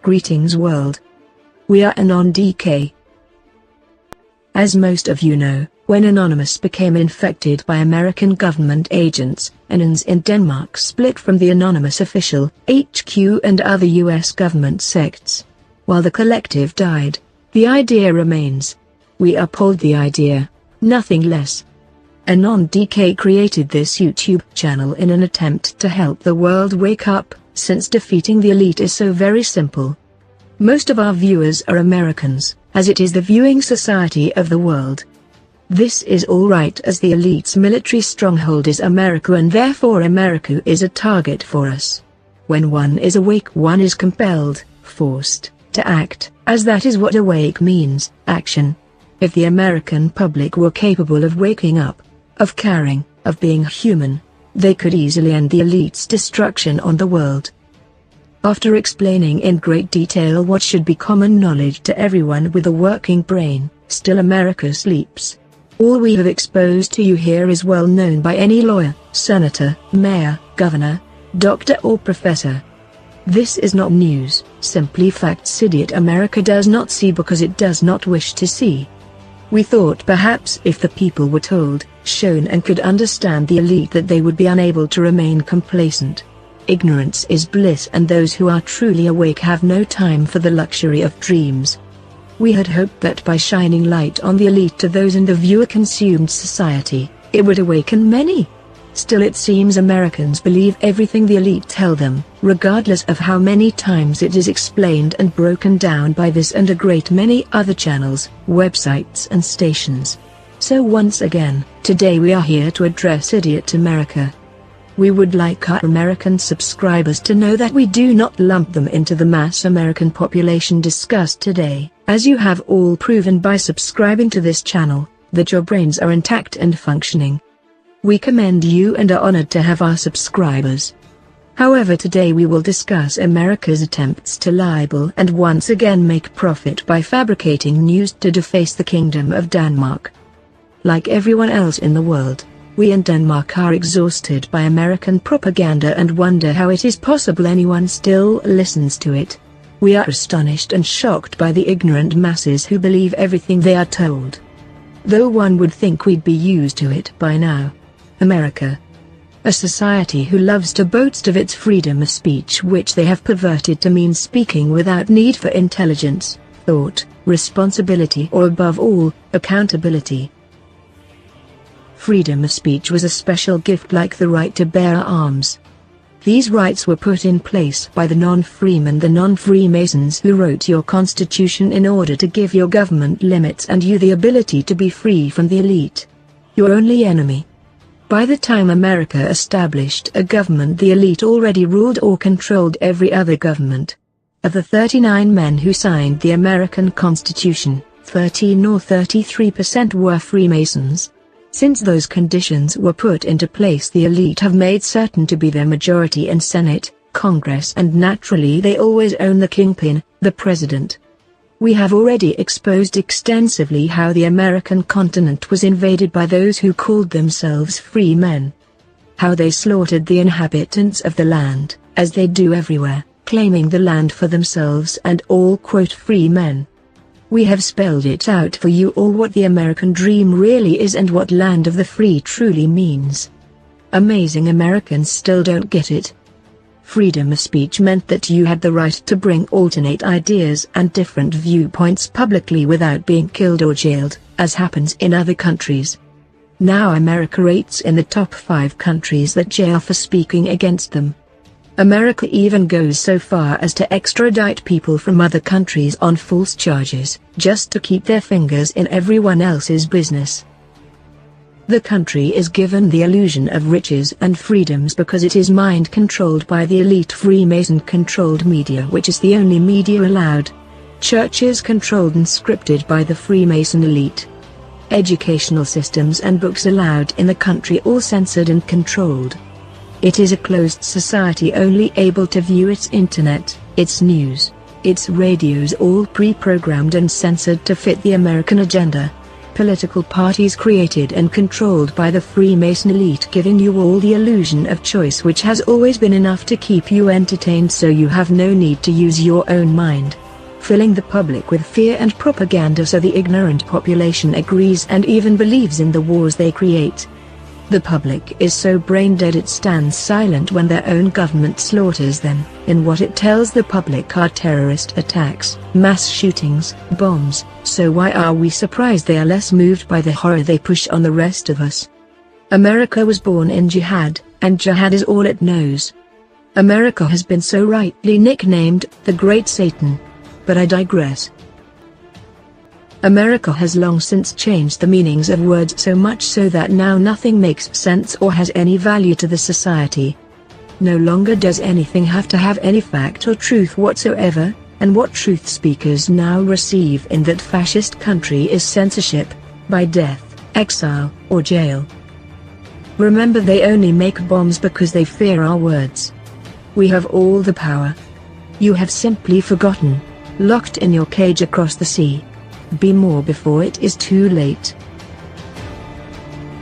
Greetings world. We are AnonDK. As most of you know, when Anonymous became infected by American government agents, Anons in Denmark split from the Anonymous official, HQ and other US government sects. While the collective died, the idea remains. We uphold the idea, nothing less. AnonDK created this YouTube channel in an attempt to help the world wake up, since defeating the elite is so very simple. Most of our viewers are Americans, as it is the viewing society of the world. This is alright as the elite's military stronghold is America and therefore America is a target for us. When one is awake, one is compelled, forced, to act, as that is what awake means, action. If the American public were capable of waking up, of caring, of being human, they could easily end the elite's destruction on the world. After explaining in great detail what should be common knowledge to everyone with a working brain, still America sleeps. All we have exposed to you here is well known by any lawyer, senator, mayor, governor, doctor or professor. This is not news, simply facts idiot America does not see because it does not wish to see. We thought perhaps if the people were told, shown and could understand the elite that they would be unable to remain complacent. Ignorance is bliss and those who are truly awake have no time for the luxury of dreams. We had hoped that by shining light on the elite to those in the viewer-consumed society, it would awaken many. Still it seems Americans believe everything the elite tell them, regardless of how many times it is explained and broken down by this and a great many other channels, websites and stations. So once again, today we are here to address Idiot America. We would like our American subscribers to know that we do not lump them into the mass American population discussed today, as you have all proven by subscribing to this channel, that your brains are intact and functioning. We commend you and are honored to have our subscribers. However, today we will discuss America's attempts to libel and once again make profit by fabricating news to deface the Kingdom of Denmark. Like everyone else in the world, we in Denmark are exhausted by American propaganda and wonder how it is possible anyone still listens to it. We are astonished and shocked by the ignorant masses who believe everything they are told. Though one would think we'd be used to it by now. America. A society who loves to boast of its freedom of speech, which they have perverted to mean speaking without need for intelligence, thought, responsibility or above all, accountability. Freedom of speech was a special gift like the right to bear arms. These rights were put in place by the non-freemen, the non-Freemasons who wrote your constitution in order to give your government limits and you the ability to be free from the elite. Your only enemy. By the time America established a government, the elite already ruled or controlled every other government. Of the 39 men who signed the American Constitution, 13 or 33% were Freemasons. Since those conditions were put into place, the elite have made certain to be their majority in Senate, Congress, and naturally they always own the kingpin, the president. We have already exposed extensively how the American continent was invaded by those who called themselves free men. How they slaughtered the inhabitants of the land, as they do everywhere, claiming the land for themselves and all quote free men. We have spelled it out for you all what the American dream really is and what land of the free truly means. Amazing Americans still don't get it. Freedom of speech meant that you had the right to bring alternate ideas and different viewpoints publicly without being killed or jailed, as happens in other countries. Now America rates in the top 5 countries that jail for speaking against them. America even goes so far as to extradite people from other countries on false charges, just to keep their fingers in everyone else's business. The country is given the illusion of riches and freedoms because it is mind-controlled by the elite Freemason-controlled media, which is the only media allowed. Churches controlled and scripted by the Freemason elite. Educational systems and books allowed in the country all censored and controlled. It is a closed society only able to view its internet, its news, its radios all pre-programmed and censored to fit the American agenda. Political parties created and controlled by the Freemason elite, giving you all the illusion of choice, which has always been enough to keep you entertained, so you have no need to use your own mind. Filling the public with fear and propaganda so the ignorant population agrees and even believes in the wars they create. The public is so brain dead it stands silent when their own government slaughters them, in what it tells the public are terrorist attacks, mass shootings, bombs. So why are we surprised they are less moved by the horror they push on the rest of us? America was born in jihad, and jihad is all it knows. America has been so rightly nicknamed the Great Satan. But I digress. America has long since changed the meanings of words so much so that now nothing makes sense or has any value to the society. No longer does anything have to have any fact or truth whatsoever, and what truth speakers now receive in that fascist country is censorship, by death, exile, or jail. Remember, they only make bombs because they fear our words. We have all the power. You have simply forgotten, locked in your cage across the sea. Be more before it is too late.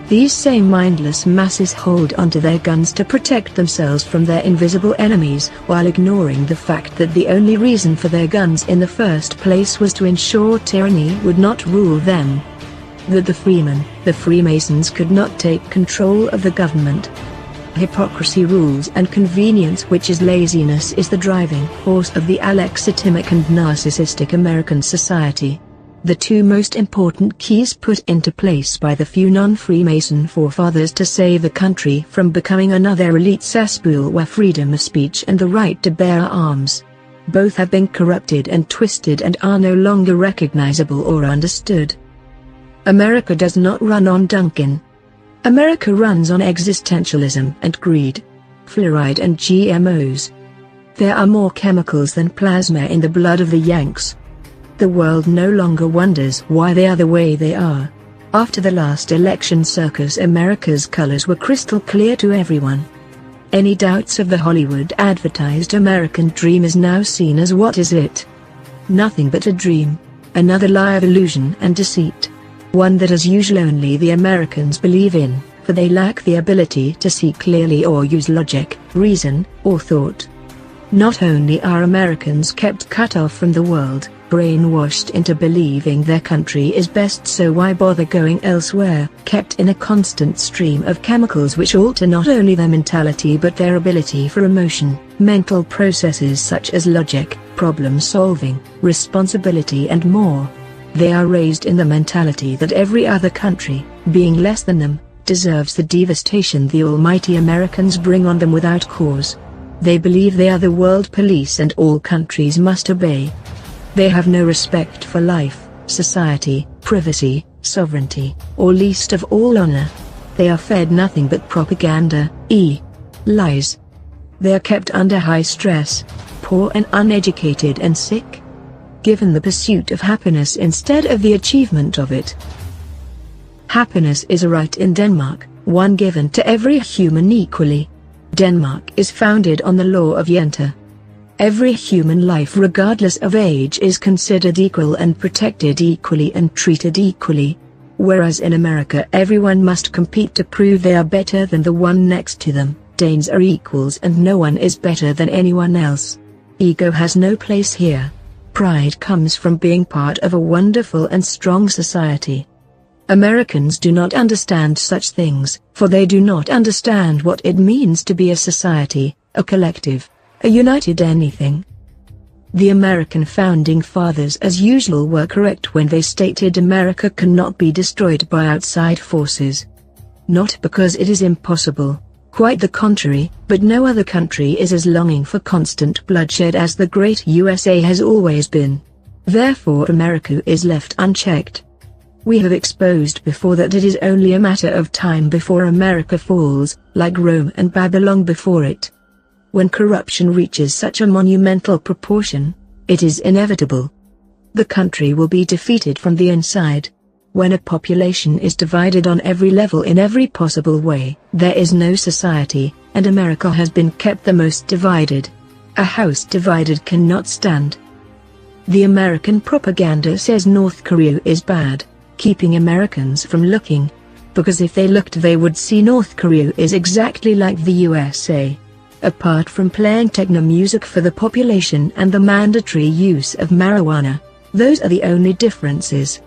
These same mindless masses hold onto their guns to protect themselves from their invisible enemies, while ignoring the fact that the only reason for their guns in the first place was to ensure tyranny would not rule them. That the Freemasons could not take control of the government. Hypocrisy rules, and convenience, which is laziness, is the driving force of the alexithmic and narcissistic American society. The two most important keys put into place by the few non-Freemason forefathers to save the country from becoming another elite cesspool were freedom of speech and the right to bear arms. Both have been corrupted and twisted and are no longer recognizable or understood. America does not run on Dunkin'. America runs on existentialism and greed. Fluoride and GMOs. There are more chemicals than plasma in the blood of the Yanks. The world no longer wonders why they are the way they are. After the last election circus, America's colors were crystal clear to everyone. Any doubts of the Hollywood advertised American dream is now seen as what is it? Nothing but a dream. Another lie of illusion and deceit. One that as usual only the Americans believe in, for they lack the ability to see clearly or use logic, reason, or thought. Not only are Americans kept cut off from the world, brainwashed into believing their country is best, so why bother going elsewhere, kept in a constant stream of chemicals which alter not only their mentality but their ability for emotion, mental processes such as logic, problem solving, responsibility and more. They are raised in the mentality that every other country, being less than them, deserves the devastation the almighty Americans bring on them without cause. They believe they are the world police and all countries must obey. They have no respect for life, society, privacy, sovereignty, or least of all honor. They are fed nothing but propaganda, lies. They are kept under high stress, poor and uneducated and sick. Given the pursuit of happiness instead of the achievement of it. Happiness is a right in Denmark, one given to every human equally. Denmark is founded on the law of Jenter. Every human life regardless of age is considered equal and protected equally and treated equally. Whereas in America everyone must compete to prove they are better than the one next to them. Danes are equals and no one is better than anyone else. Ego has no place here. Pride comes from being part of a wonderful and strong society. Americans do not understand such things, for they do not understand what it means to be a society, a collective, a united anything. The American founding fathers as usual were correct when they stated America cannot be destroyed by outside forces. Not because it is impossible, quite the contrary, but no other country is as longing for constant bloodshed as the great USA has always been. Therefore America is left unchecked. We have exposed before that it is only a matter of time before America falls, like Rome and Babylon before it. When corruption reaches such a monumental proportion, it is inevitable. The country will be defeated from the inside. When a population is divided on every level in every possible way, there is no society, and America has been kept the most divided. A house divided cannot stand. The American propaganda says North Korea is bad. keeping Americans from looking. Because if they looked they would see North Korea is exactly like the USA. Apart from playing techno music for the population and the mandatory use of marijuana, those are the only differences.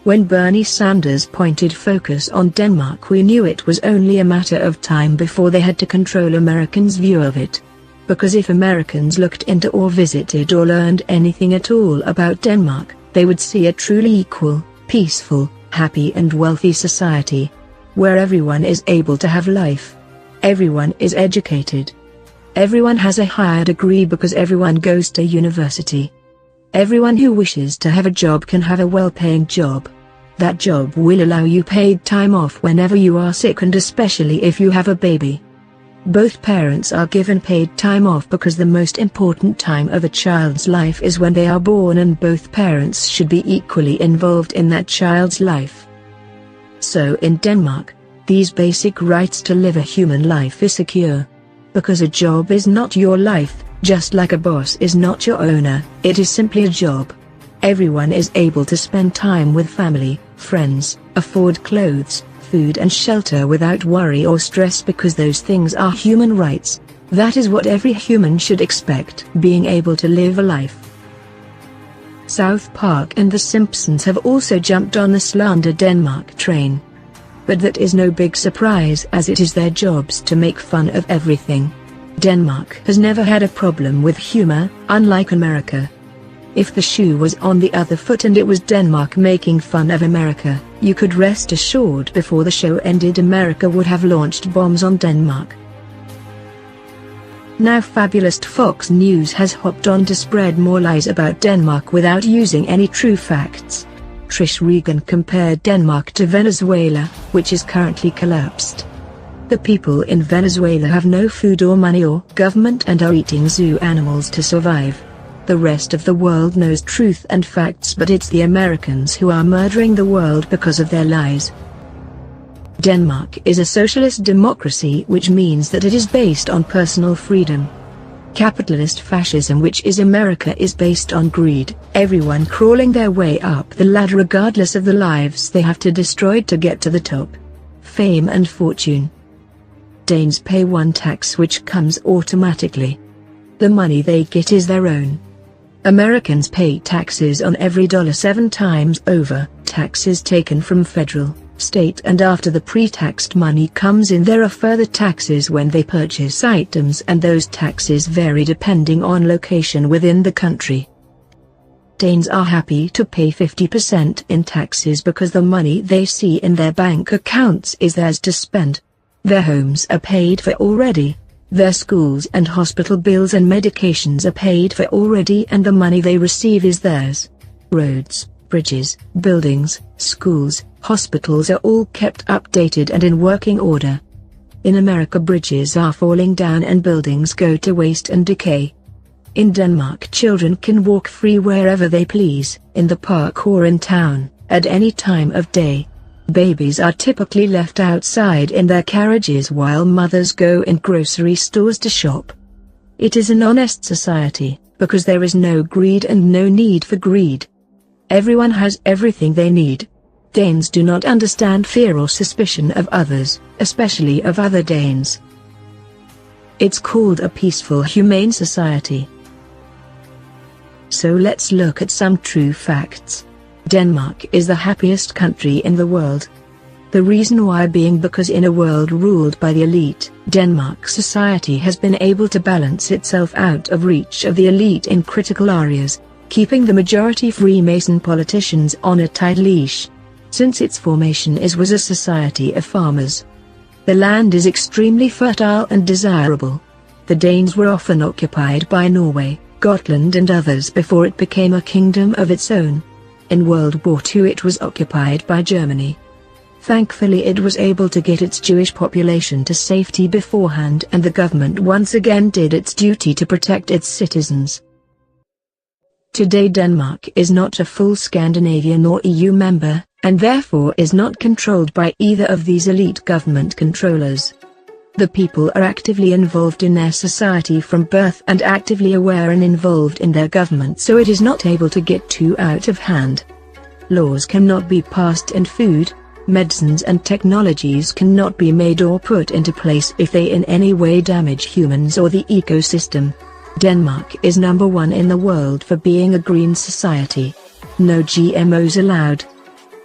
When Bernie Sanders pointed focus on Denmark, we knew it was only a matter of time before they had to control Americans' view of it. Because if Americans looked into or visited or learned anything at all about Denmark, they would see a truly equal, peaceful, happy and wealthy society, where everyone is able to have life. Everyone is educated. Everyone has a higher degree because everyone goes to university. Everyone who wishes to have a job can have a well-paying job. That job will allow you paid time off whenever you are sick and especially if you have a baby. Both parents are given paid time off because the most important time of a child's life is when they are born, and both parents should be equally involved in that child's life. So in Denmark, these basic rights to live a human life is secure. Because a job is not your life, just like a boss is not your owner, it is simply a job. Everyone is able to spend time with family, friends, afford clothes, food and shelter without worry or stress because those things are human rights. That is what every human should expect, being able to live a life. South Park and The Simpsons have also jumped on the slander Denmark train. But that is no big surprise as it is their jobs to make fun of everything. Denmark has never had a problem with humor, unlike America. If the shoe was on the other foot and it was Denmark making fun of America, you could rest assured before the show ended America would have launched bombs on Denmark. Now fabulous Fox News has hopped on to spread more lies about Denmark without using any true facts. Trish Regan compared Denmark to Venezuela, which is currently collapsed. The people in Venezuela have no food or money or government and are eating zoo animals to survive. The rest of the world knows truth and facts, but it's the Americans who are murdering the world because of their lies. Denmark is a socialist democracy, which means that it is based on personal freedom. Capitalist fascism, which is America, is based on greed, everyone crawling their way up the ladder regardless of the lives they have to destroy to get to the top. Fame and fortune. Danes pay one tax which comes automatically. The money they get is their own. Americans pay taxes on every dollar 7 times over, taxes taken from federal, state, and after the pre-taxed money comes in there are further taxes when they purchase items, and those taxes vary depending on location within the country. Danes are happy to pay 50% in taxes because the money they see in their bank accounts is theirs to spend. Their homes are paid for already. Their schools and hospital bills and medications are paid for already, and the money they receive is theirs. Roads, bridges, buildings, schools, hospitals are all kept updated and in working order. In America, bridges are falling down and buildings go to waste and decay. In Denmark, children can walk free wherever they please, in the park or in town, at any time of day. Babies are typically left outside in their carriages while mothers go in grocery stores to shop. It is an honest society, because there is no greed and no need for greed. Everyone has everything they need. Danes do not understand fear or suspicion of others, especially of other Danes. It's called a peaceful, humane society. So let's look at some true facts. Denmark is the happiest country in the world. The reason why being because in a world ruled by the elite, Denmark society has been able to balance itself out of reach of the elite in critical areas, keeping the majority Freemason politicians on a tight leash. Since its formation was a society of farmers. The land is extremely fertile and desirable. The Danes were often occupied by Norway, Gotland and others before it became a kingdom of its own. In World War II it was occupied by Germany. Thankfully it was able to get its Jewish population to safety beforehand, and the government once again did its duty to protect its citizens. Today Denmark is not a full Scandinavian or EU member, and therefore is not controlled by either of these elite government controllers. The people are actively involved in their society from birth and actively aware and involved in their government, so it is not able to get too out of hand. Laws cannot be passed and food, medicines and technologies cannot be made or put into place if they in any way damage humans or the ecosystem. Denmark is number 1 in the world for being a green society. No GMOs allowed.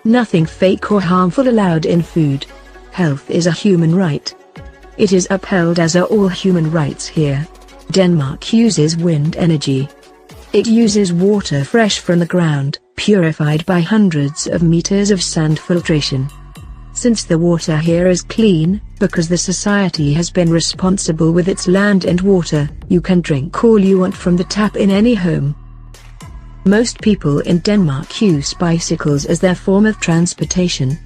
Nothing fake or harmful allowed in food. Health is a human right. It is upheld as are all human rights here. Denmark uses wind energy. It uses water fresh from the ground, purified by hundreds of meters of sand filtration. Since the water here is clean, because the society has been responsible with its land and water, you can drink all you want from the tap in any home. Most people in Denmark use bicycles as their form of transportation.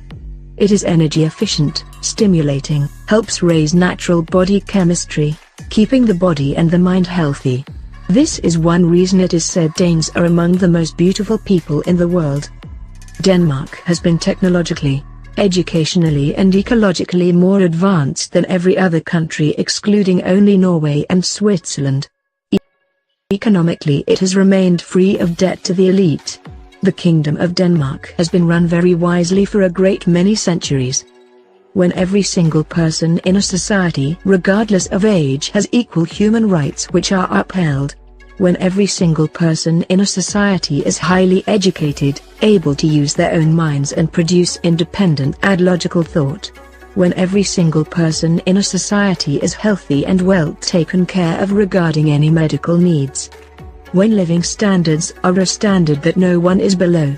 It is energy efficient, stimulating, helps raise natural body chemistry, keeping the body and the mind healthy. This is one reason it is said Danes are among the most beautiful people in the world. Denmark has been technologically, educationally and ecologically more advanced than every other country excluding only Norway and Switzerland. Economically it has remained free of debt to the elite. The Kingdom of Denmark has been run very wisely for a great many centuries. When every single person in a society regardless of age has equal human rights which are upheld. When every single person in a society is highly educated, able to use their own minds and produce independent and logical thought. When every single person in a society is healthy and well taken care of regarding any medical needs. When living standards are a standard that no one is below.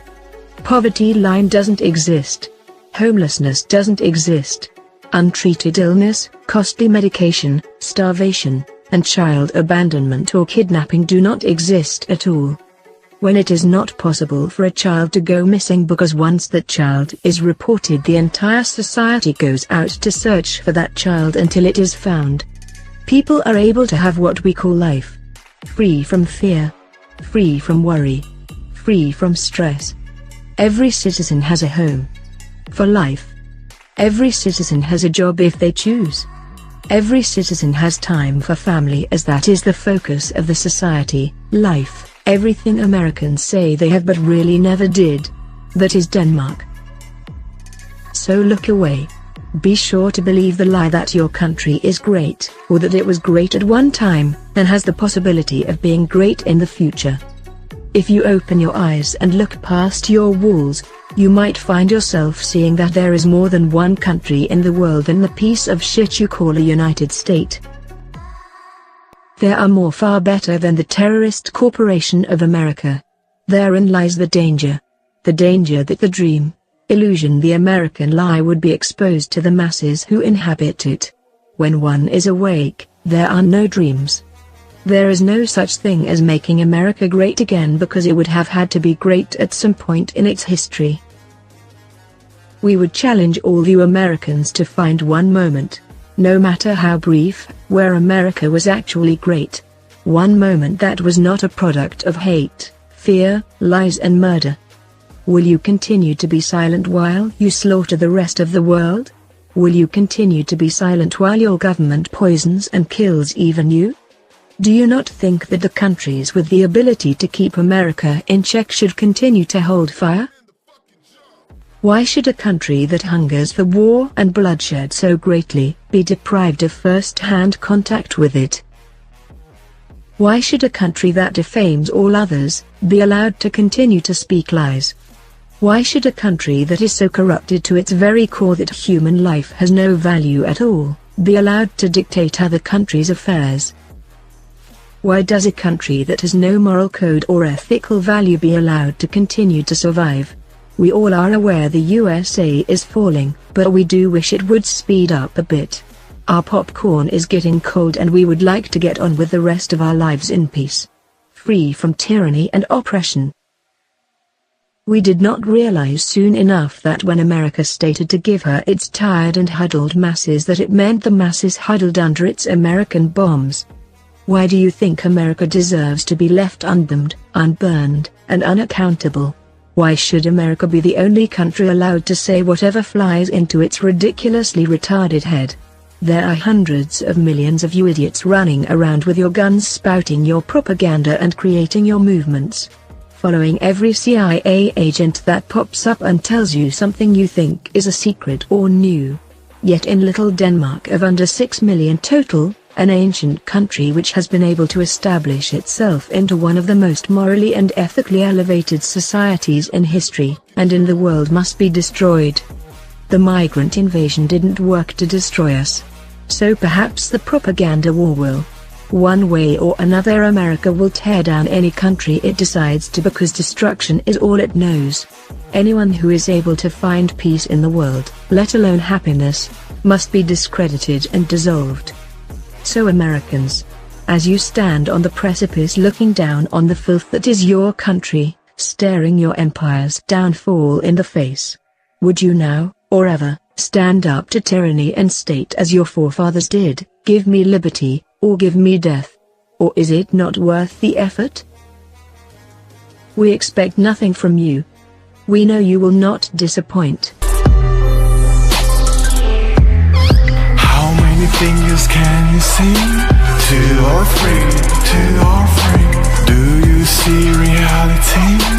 Poverty line doesn't exist. Homelessness doesn't exist. Untreated illness, costly medication, starvation, and child abandonment or kidnapping do not exist at all. When it is not possible for a child to go missing because once that child is reported the entire society goes out to search for that child until it is found. People are able to have what we call life. Free from fear. Free from worry. Free from stress. Every citizen has a home. For life. Every citizen has a job if they choose. Every citizen has time for family as that is the focus of the society, life, everything Americans say they have but really never did. That is Denmark. So look away. Be sure to believe the lie that your country is great, or that it was great at one time, and has the possibility of being great in the future. If you open your eyes and look past your walls, you might find yourself seeing that there is more than one country in the world than the piece of shit you call a United States. There are more far better than the terrorist corporation of America. Therein lies the danger. The danger that the dream, illusion the American lie would be exposed to the masses who inhabit it. When one is awake, there are no dreams. There is no such thing as making America great again because it would have had to be great at some point in its history. We would challenge all you Americans to find one moment, no matter how brief, where America was actually great. One moment that was not a product of hate, fear, lies and murder. Will you continue to be silent while you slaughter the rest of the world? Will you continue to be silent while your government poisons and kills even you? Do you not think that the countries with the ability to keep America in check should continue to hold fire? Why should a country that hungers for war and bloodshed so greatly be deprived of first-hand contact with it? Why should a country that defames all others be allowed to continue to speak lies? Why should a country that is so corrupted to its very core that human life has no value at all be allowed to dictate other countries' affairs? Why does a country that has no moral code or ethical value be allowed to continue to survive? We all are aware the USA is falling, but we do wish it would speed up a bit. Our popcorn is getting cold and we would like to get on with the rest of our lives in peace. Free from tyranny and oppression. We did not realize soon enough that when America stated to give her its tired and huddled masses that it meant the masses huddled under its American bombs. Why do you think America deserves to be left unbombed, unburned, and unaccountable? Why should America be the only country allowed to say whatever flies into its ridiculously retarded head? There are hundreds of millions of you idiots running around with your guns spouting your propaganda and creating your movements. following every CIA agent that pops up and tells you something you think is a secret or new. Yet in little Denmark of under 6 million total, an ancient country which has been able to establish itself into one of the most morally and ethically elevated societies in history, and in the world, must be destroyed. The migrant invasion didn't work to destroy us. So perhaps the propaganda war will. One way or another, America will tear down any country it decides to, because destruction is all it knows. Anyone who is able to find peace in the world, let alone happiness, must be discredited and dissolved. So Americans, as you stand on the precipice looking down on the filth that is your country, staring your empire's downfall in the face, would you now, or ever, stand up to tyranny and state as your forefathers did, "Give me liberty, or give me death"? Or is it not worth the effort? We expect nothing from you. We know you will not disappoint. How many fingers can you see? 2 or 3, 2 or 3. Do you see reality?